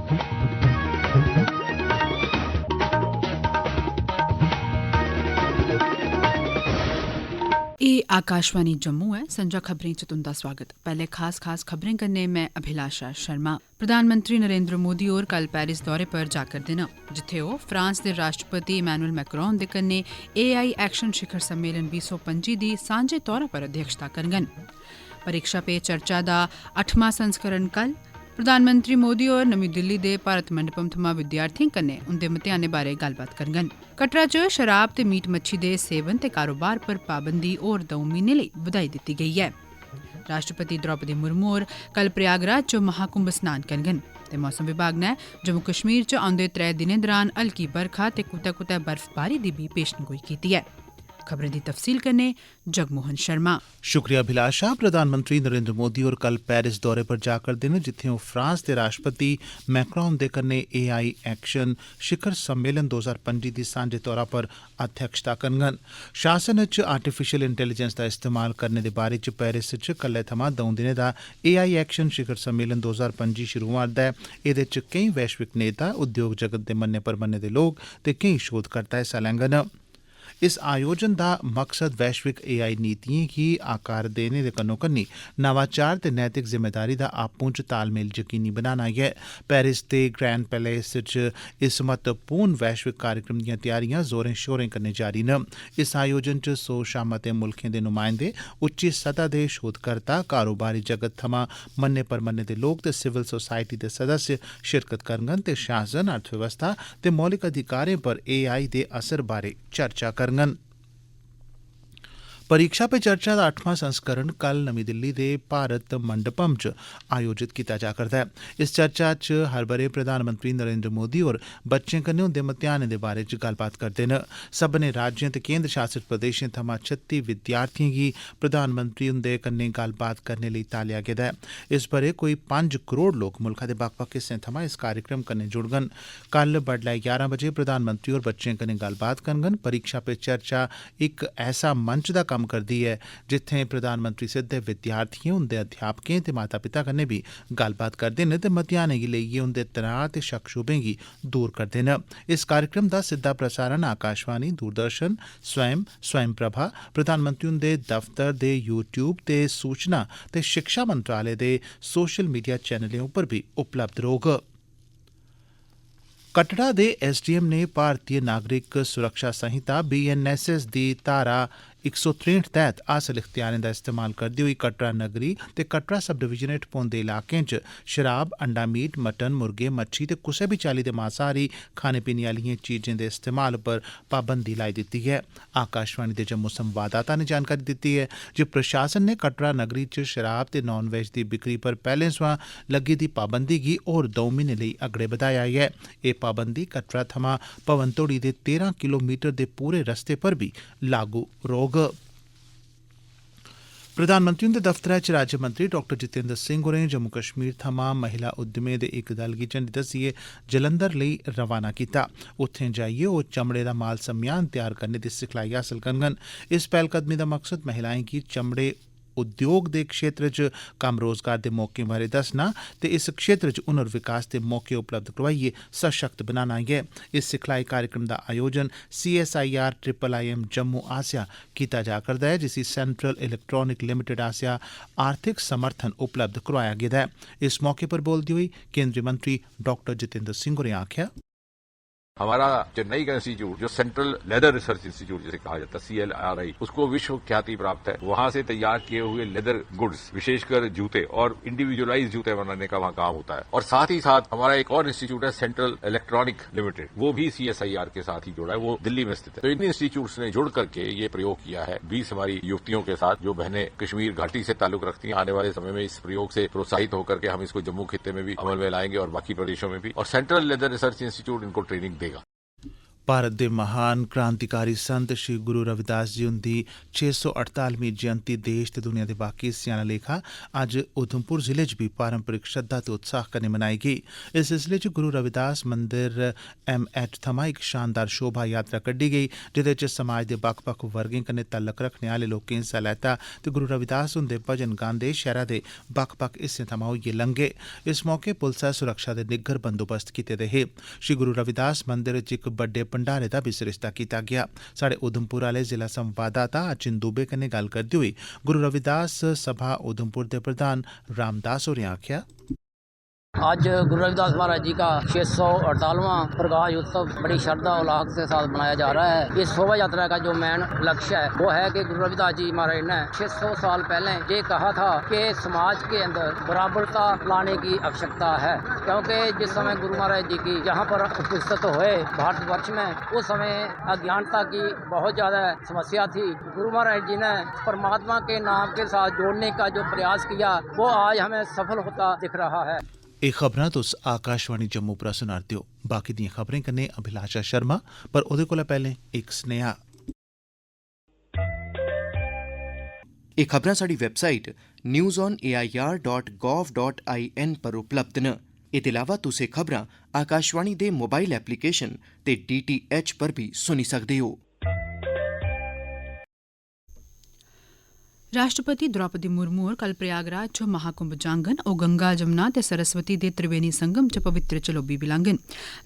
ये आकाशवाणी जम्मू है। संजा खबरें च तुंदा स्वागत। पहले खास खबरें कन्नै मैं अभिलाषा शर्मा। प्रधानमंत्री नरेंद्र मोदी होर कल पेरिस दौरे पर जा'रदे न, जित्थे ओह फ्रांस दे राष्ट्रपति इमैनुअल मैक्रोन दे कन्नै AI एक्शन शिखर सम्मेलन 2025 दी सांझे तौरा पर अध्यक्षता करङन। परीक्षा पे चर्चा दा 8वां संस्करण कल। प्रधानमंत्री मोदी होर नमीं दिल्ली दे भारत मंडपम थमां विद्यार्थियें कन्नै उंदे मतेयानें बारै गल्लबात करङन। कटरा च शराब ते मीट मच्छी दे सेवन ते कारोबार पर पाबंदी होर 2 म्हीने लेई बधाई दित्ती गेई ऐ। राष्ट्रपति द्रौपदी मुर्मू होर कल प्रयागराज च महाकुंभ स्नान करङन ते मौसम विभाग नै जम्मू कश्मीर च औंदे 3 दिनें दौरान हल्की बरखा ते कुतै बर्फबारी दी बी पेशनगोई कीती ऐ। खबरें दी तफसील कन्नै जगमोहन शर्मा। शुक्रिया अभिलाषा। प्रधानमंत्री नरेंद्र मोदी होर कल पेरिस दौरे पर जा करदे न, जित्थे ओह फ्रांस दे राष्ट्रपति मैक्रोन दे कन्नै AI एक्शन शिखर सम्मेलन 2025 दी सांझे तौरा पर अध्यक्षता करङन। शासन च आर्टिफिशियल इंटेलीजेंस दा इस्तेमाल करने दे बारे च पेरिस च कल्लै थमां 2 दिनें दा AI एक्शन शिखर सम्मेलन 2025 शुरू होआ'रदा ऐ। एह्दे च केईं वैश्विक नेता, उद्योग जगत दे मन्ने परमन्ने दे लोक ते केईं शोधकर्ता हिस्सा लैङन। इस आयोजन दा मकसद वैश्विक AI नीतियें गी आकार देने दे कन्नो-कन्नी नवाचार ते नैतिक जिम्मेदारी दा आपूं च तालमेल यकीनी बनाना ऐ। पेरिस दे ग्रैंड पैलेस च इस महत्वपूर्ण वैश्विक कार्यक्रम दियां तैयारियां जोरें शोरें कन्नै जारी न। इस आयोजन च 100 शा मते मुल्खें दे नुमाइंदे, उच्ची सतह दे शोधकर्ता, कारोबारी जगत थमां मन्ने परमन्ने दे लोक ते सिविल सोसाइटी दे सदस्य शिरकत करङन ते शासन, अर्थव्यवस्था ते मौलिक अधिकारें पर AI दे असर बारे चर्चा करङन। परीक्षा पे चर्चा दा 8वां संस्करण कल नमीं दिल्ली दे भारत मंडपम च आयोजित कीता जा करदा ऐ। इस चर्चा च हर ब'रे प्रधानमंत्री नरेंद्र मोदी होर बच्चें कन्नै उंदे मतेयानें दे बारे च गल्लबात करदे न। सब्भनें राज्यें ते केंद्र शासित प्रदेशें थमां 36 विद्यार्थियें गी प्रधानमंत्री हुंदे कन्नै गल्लबात करने लेई तालेआ गेदा ऐ। इस ब'रे कोई 5 करोड़ लोक मुल्खा दे बक्ख-बक्ख हिस्सें थमां इस कार्यक्रम कन्नै जुड़ङन। कल बडलै 11 बजे प्रधानमंत्री होर बच्चें कन्नै गल्लबात करङन। परीक्षा पे चर्चा इक ऐसा मंच दा कम्म करदी ऐ जित्थें प्रधानमंत्री सिद्धे विद्यार्थियें, उंदे अध्यापकें ते माता पिता कन्नै बी गल्लबात करदे न ते मतेयानें गी लेइयै उंदे तनाऽ ते शक शुबें गी दूर करदे न। इस कार्यक्रम दा सिद्धा प्रसारण आकाशवाणी, दूरदर्शन, स्वयं प्रभा, प्रधानमंत्री हुंदे दफ्तर दे YouTube ते सूचना ते शिक्षा मंत्रालय दे सोशल मीडिया चैनलें उप्पर बी उपलब्ध रौह्ग। कटड़ा दे SDM ने भारतीय नागरिक सुरक्षा संहिता BNSS दी धारा 163 तैह्त हासल इख्तियारें दा इस्तेमाल करदे होई कटड़ा नगरी ते कटड़ा सब डिवीजन हेठ पौंदे इलाकें च शराब, अंडा मीट, मटन, मुर्गे, मच्छी ते कुसै बी चाल्ली दे मांसाहारी खाने पीने आह्लियें चीजें दे इस्तेमाल पर पाबंदी लाई दित्ती ऐ। आकाशवाणी दे जम्मू संवाददाता ने जानकारी दित्ती ऐ जे प्रशासन ने कटड़ा नगरी च शराब ते नॉन वेज दी बिक्री पर पैह्लें सोयां लग्गी दी पाबंदी गी होर 2 म्हीने लेई अगड़े बधाया ऐ। एह् पाबंदी कटड़ा थमां भवन तोड़ी दे 13 किलोमीटर दे पूरे रस्ते पर बी लागू रौह्ग। प्रधानमंत्री हुंदे दफ्तरै च राज्यमंत्री डॉ जितेंद्र सिंह होरें जम्मू कश्मीर थमां महिला उद्यमें दे इक दल गी झंडी दस्सियै जलंधर लेई रवाना कीता। उत्थें जाइयै ओह् चमड़े दा माल सम्यान तैयार करने दी सिखलाई हासल करङन। इस पैह्लकदमी दा मकसद महिलाएं गी चमड़े उद्योग दे क्षेत्र च कम्म रोजगार दे मौकें बारे दस्सना ते इस क्षेत्र च हुनर विकास दे मौके उपलब्ध करोआइयै सशक्त बनाना ऐ। इस सिखलाई कार्यक्रम दा आयोजन CSIR IIIM जम्मू आसेआ कीता जा करदा ऐ, जिसी सेंट्रल इलेक्ट्रॉनिक लिमिटेड आसेआ आर्थिक समर्थन उपलब्ध करोआया गेदा ऐ। इस मौके पर बोलदे होई केंद्रीय मंत्री डॉ जितेंद्र सिंह होरें आखेआ, हमारा चेन्नई का इंस्टीट्यूट जो सेंट्रल लेदर रिसर्च इंस्टीट्यूट जिसे कहा जाता है CLRI, उसको विश्व ख्याति प्राप्त है। वहां से तैयार किए हुए लेदर गुड्स, विशेषकर जूते और इंडिविजुअलाइज जूते बनाने का वहां काम होता है। और साथ ही साथ हमारा एक और इंस्टीट्यूट है सेंट्रल इलेक्ट्रॉनिक लिमिटेड, वो भी CSIR के साथ ही जुड़ा है, वो दिल्ली में स्थित है। तो इन इंस्टीट्यूट्स ने जुड़ करके ये प्रयोग किया है 20 हमारी युवतियों के साथ जो बहनें कश्मीर घाटी से ताल्लुक रखती हैं। आने वाले समय में इस प्रयोग से प्रोत्साहित होकर के हम इसको जम्मू खित्ते में भी अमल में लाएंगे और बाकी प्रदेशों में भी। और सेंट्रल लेदर रिसर्च इंस्टीट्यूट इनको ट्रेनिंग देगा। भारत दे महान क्रांतिकारी संत श्री गुरु रविदास जी हुंदी 648वीं जयंती देश ते दुनिया दे बाकी हिस्सें आह्ला लेखा अज्ज उधमपुर जिले च भी पारंपरिक श्रद्धा ते उत्साह कन्नै मनाई गेई। इस सिलसिले च गुरु रविदास मंदिर MH थमां इक शानदार शोभा यात्रा कड्ढी गेई जेह्दे च समाज दे बक्ख-बक्ख वर्गें कन्नै तल्लक रखने आह्ले लोकें हिस्सा लैता ते गुरु रविदास हुंदे भजन गांदे शैह्रा दे बक्ख-बक्ख हिस्सें थमां होइयै लंघे। इस मौके पुलसै सुरक्षा दे निग्गर बंदोबस्त कीते दे हे। श्री गुरु रविदास मंदिर च इक बड्डे भंडारे दा बी सरिस्ता कीता गया। साढ़े उधमपुर आह्ले जिला संवाददाता अचिन दुबे कन्नै गल्ल करदे होई गुरु रविदास सभा उधमपुर दे प्रधान रामदास होरें आखेआ, आज गुरु रविदास महाराज जी का 648वां प्रकाश उत्सव बड़ी श्रद्धा उल्लास के साथ मनाया जा रहा है। इस शोभा यात्रा का जो मेन लक्ष्य है वो है कि गुरु रविदास जी महाराज ने 600 साल पहले ये कहा था कि समाज के अंदर बराबरता लाने की आवश्यकता है, क्योंकि जिस समय गुरु महाराज जी की यहाँ पर उपस्थित हुए भारतवर्ष में उस समय अज्ञानता की बहुत ज़्यादा समस्या थी। गुरु महाराज जी ने परमात्मा के नाम के साथ जोड़ने का जो प्रयास किया वो आज हमें सफल होता दिख रहा है। एह् खबरां तुस आकाशवाणी जम्मू परा सुना'रदे ओ। बाकी दियां खबरें कन्नै अभिलाषा शर्मा, पर ओह्दे कोला पैह्लें इक सनेहा। एह् खबरां साढ़ी वैबसाइट newsonair.gov.in पर उपलब्ध न। एह्दे अलावा तुस एह् खबरां आकाशवाणी दे मोबाइल एप्लीकेशन ते DTH पर बी सुनी सकदे ओ। राष्ट्रपति द्रौपदी मुर्मू होर कल प्रयागराज च महाकुंभ जाङन। ओह् गंगा जमुना ते सरस्वती दे त्रिवेणी संगम च पवित्र चलोबी बी लाङन।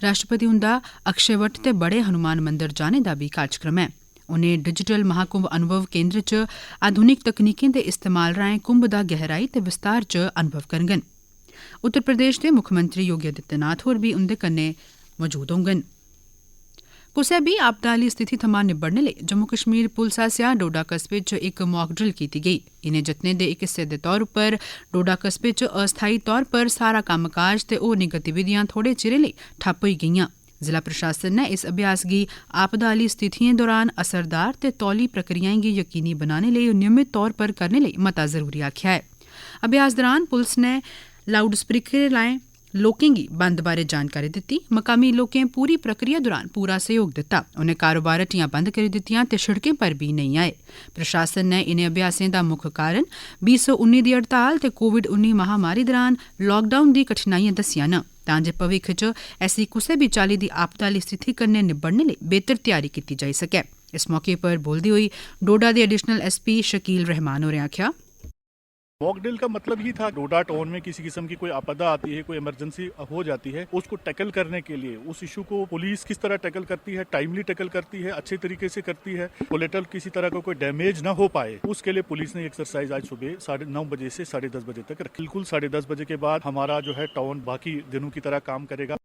राष्ट्रपति हुंदा अक्षयवट ते बड़े हनुमान मंदर जाने दा बी कार्यक्रम है। उनें डिजिटल महाकुंभ अनुभव केंद्र च आधुनिक तकनीकें दे इस्तेमाल राएं कुंभ दा गहराई ते विस्तार च अनुभव करङन। उत्तर प्रदेश दे मुक्खमंत्री योगी आदित्यनाथ होर बी उंदे कन्नै मौजूद होङन। कुसै बी आपदा आह्ली स्थिति थमां निब्बड़ने लेई जम्मू कश्मीर पुलस आसेआ डोडा कस्बे च इक मॉक ड्रिल कीती गेई। इनें जतनें दे इक हिस्से दे तौर उप्पर डोडा कस्बे च अस्थायी तौर पर सारा कम्मकाज ते होरनी गतिविधियां थोड़े चिरे लेई ठप्प होई गेईआं। जिला प्रशासन ने इस अभ्यास गी आपदा आह्ली स्थितिएं दौरान असरदार ते तौली प्रक्रियाएं गी यकीनी बनाने लेई नियमित तौर पर करने लेई मता जरूरी आखेआ है। अभ्यास दौरान पुलस ने लाउड स्पीकर लाएं लोकें गी बंद बारै जानकारी दित्ती। मकामी लोकें पूरी प्रक्रिया दौरान पूरा सहयोग दित्ता। उनें कारोबार हट्टियां बंद करी दित्तियां ते सड़कें पर बी नेईं आए। प्रशासन ने इनें अभ्यासें दा मुक्ख कारण 2019 दी हड़ताल ते कोविड-19 महामारी दौरान लॉकडाउन दी कठिनाइयां दस्सियां न, तां जे भविक्ख च ऐसी कुसै बी चाल्ली दी आपदा आह्ली स्थिति कन्नै निब्बड़ने लेई बेहतर तैयारी कीती जाई सकै। इस मौके पर बोलदे होई डोडा दे एडिशनल SP शकील रहमान होरें आखेआ, मॉक ड्रिल का मतलब ही था डोडा टाउन में किसी किस्म की कोई आपदा आती है, कोई इमरजेंसी हो जाती है, उसको टैकल करने के लिए उस इशू को पुलिस किस तरह टैकल करती है, टाइमली टैकल करती है, अच्छे तरीके से करती है, कोलेटरल किसी तरह का कोई डैमेज ना हो पाए, उसके लिए पुलिस ने एक्सरसाइज आज सुबह 9:30 बजे से 10:30 बजे तक रखी। बिल्कुल 10:30 बजे के बाद हमारा जो है टाउन बाकी दिनों की तरह काम करेगा।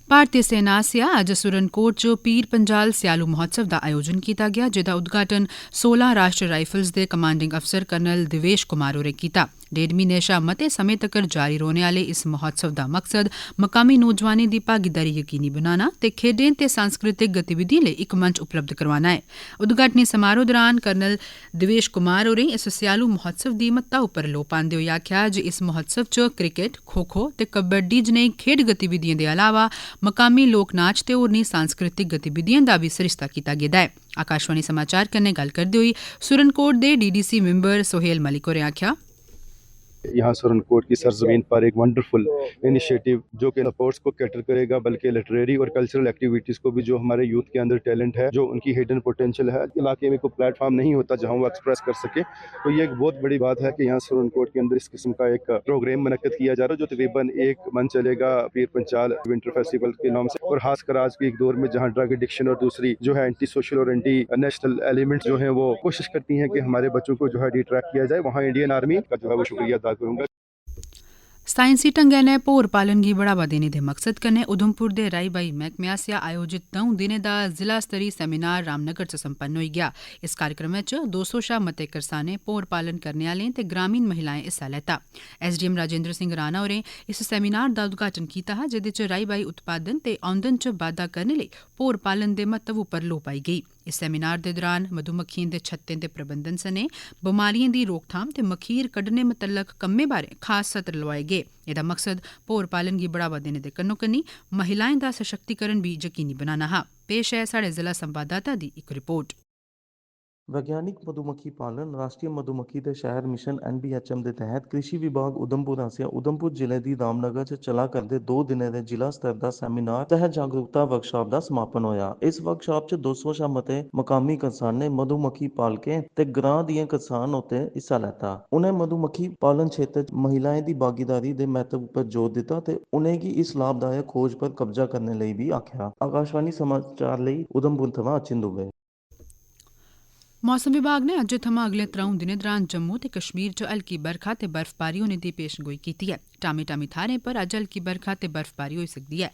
भारतीय सेना आसेआ अज्ज सुरनकोट च पीर पंजाल स्यालू महोत्सव दा आयोजन कीता गेआ, जेदा उद्घाटन 16 राष्ट्र राइफल्स दे कमांडिंग अफसर कर्नल दिवेश कुमार होरें कीता। 1.5 म्हीने शा मते समें तक्कर जारी रौह्ने आह्ले इस महोत्सव दा मकसद मकामी नौजवानें दी भागीदारी यकीनी बनाना ते खेड्डें ते सांस्कृतिक गतिविधिएं लेई इक मंच उपलब्ध करवाना है। उद्घाटनी समारोह दौरान कर्नल दिवेश कुमार होरें इस स्यालू महोत्सव दी महत्ता उप्पर लोऽ पांदे होई आखेआ जे इस महोत्सव च क्रिकेट, खो खो ते कबड्डी जनेही खेड्ड गतिविधिएं दे अलावा मकामी लोक नाच ते होरनी सांस्कृतिक गतिविधिएं दा बी सरिस्ता कीता गेदा है। आकाशवाणी समाचार कन्नै गल्ल करदे होई सुरनकोट दे DDC मैंबर सोहेल मलिक होरें आखेआ, यहाँ सुरनकोट की सरजमीन पर एक वंडरफुल इनिशिएटिव जो कि स्पोर्ट्स को कैटर करेगा, बल्कि लिटरेरी और कल्चरल एक्टिविटीज़ को भी, जो हमारे यूथ के अंदर टैलेंट है, जो उनकी हिडन पोटेंशियल है, इलाके में कोई प्लेटफॉर्म नहीं होता जहाँ वो एक्सप्रेस कर सके। तो ये एक बहुत बड़ी बात है कि यहाँ सुरनकोट के अंदर इस किस्म का एक प्रोग्राम मुनक्कद किया जा रहा है, जो तकरीबन 1 मंथ चलेगा पीर पंचाल विंटर फेस्टिवल के नाम से। और खासकर आज के एक दौर में जहाँ ड्रग एडिक्शन और दूसरी जो है एंटी सोशल और एंटी नेशनल एलिमेंट जो है वो कोशिश करती है कि हमारे बच्चों को जो है डिट्रैक्ट किया जाए, वहाँ इंडियन आर्मी का जो है वो शुक्रिया अदा करूँगा। साइंसी ढंगै नै भोर पालन गी बढ़ावा देने दे मकसद कन्नै उधमपुर दे राई बाई मैह्कमे आसेआ आयोजित 2 दिनें दा जिला स्तरी सेमिनार रामनगर च संपन्न होई गेआ। इस कार्यक्रमै च 200 शा मते करसानें, भोर पालन करने आह्लें ते ग्रामीण महिलाएं हिस्सा लैता। SDM राजेंद्र सिंह राणा होरें इस सेमिनार दा उद्घाटन कीता हा, जेह्दे च राई बाई उत्पादन ते औंदन च बाद्धा करने लेई भोर पालन दे महत्व उप्पर लोऽ पाई गेई। इस सैमीनार दे दौरान मधुमक्खियें दे छत्तें दे प्रबंधन सने बमारियें दी रोकथाम ते मखीर कड्ढने मतल्लक कम्में बारै खास सत्र लोआए गे। एह्दा मकसद भौर पालन गी बढ़ावा देने दे कन्नो कन्नी महिलाएं दा सशक्तिकरण भी यकीनी बनाना हा। पेश है साढ़े जिला संवाददाता दी इक रिपोर्ट। वैज्ञानिक मधुमक्खी पालन राष्ट्रीय मधुमक्खी ते शहर मिशन NBHM दे तहत कृषि विभाग उधमपुर आसेआ उधमपुर जिले दी रामनगर च चला करदे 2 दिनें दे जिला स्तर दा सैमीनार तहत जागरूकता वर्कशाप दा समापन होया। इस वर्कशाप च 200 शा मते मकामी करसानें मधुमक्खी पालकें ते ग्रां दिएं करसान उत्ते हिस्सा लैता। उ'नें मधुमक्खी पालन क्षेत्र च महिलाएं दी भागीदारी दे महत्व उप्पर जोर दित्ता ते उ'नें गी इस लाभदायक खोज पर कब्जा करने लेई भी आखेआ। आकाशवाणी समाचार लेई उधमपुर थमां अचिन दुबे। मौसम विभाग ने अज्ज थमां अगले 3 दिनें दौरान जम्मू ते कश्मीर च हल्की बरखा ते बर्फबारी होने दी पेशगोई कीती ऐ। टामी थाह्रें पर अज्ज हल्की बरखा ते बर्फबारी होई सकदी ऐ।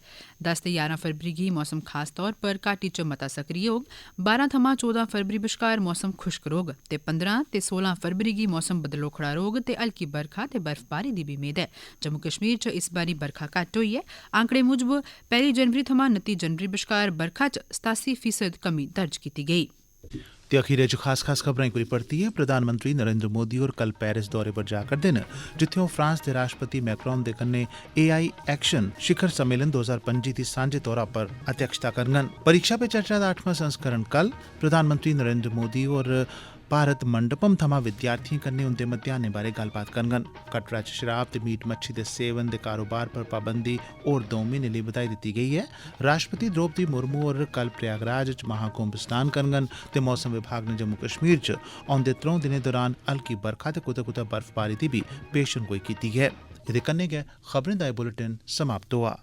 10 ते 11 फरवरी गी मौसम खास तौर पर घाटी च मता सक्रिय होग। 12 थमां 14 फरवरी बश्कार मौसम खुश्क रौह्ग ते 15 ते 16 फरवरी गी मौसम बदलोखड़ा रौह्ग ते हल्की बरखा ते बर्फबारी दी बी मेद ऐ। जम्मू कश्मीर च इस बारी बरखा घट्ट होई ऐ। आंकड़े मुजब 1 जनवरी थमां 29 जनवरी बश्कार बरखा च 87% कमी दर्ज कीती गेई। ते अखीरे च खास खबरें कोई परती है। प्रधानमंत्री नरेंद्र मोदी होर कल पेरिस दौरे पर जा करदे न, जित्थे ओह् फ्रांस दे राष्ट्रपति मैक्रोन दे कन्नै AI एक्शन शिखर सम्मेलन 2025 दी सांझे तौरा पर अध्यक्षता करङन। परीक्षा पे चर्चा दा 8वां संस्करण कल प्रधानमंत्री नरेंद्र मोदी होर भारत मंडपम थमां विद्यार्थियें कन्नै उंदे मतेहानें बारै गल्लबात करङन। कटरा च शराब ते मीट मच्छी दे सेवन दे कारोबार पर पाबंदी होर 2 म्हीने लेई बधाई दित्ती गेई ऐ। राष्ट्रपति द्रौपदी मुर्मू होर कल प्रयागराज च महाकुंभ स्नान करङन ते मौसम विभाग ने जम्मू कश्मीर च औंदे 3 दिनें दौरान हल्की बरखा ते कुतै बर्फबारी दी बी पेशनगोई कीती ऐ। एह्दे कन्नै गै खबरें दा एह् बुलेटिन समाप्त होआ।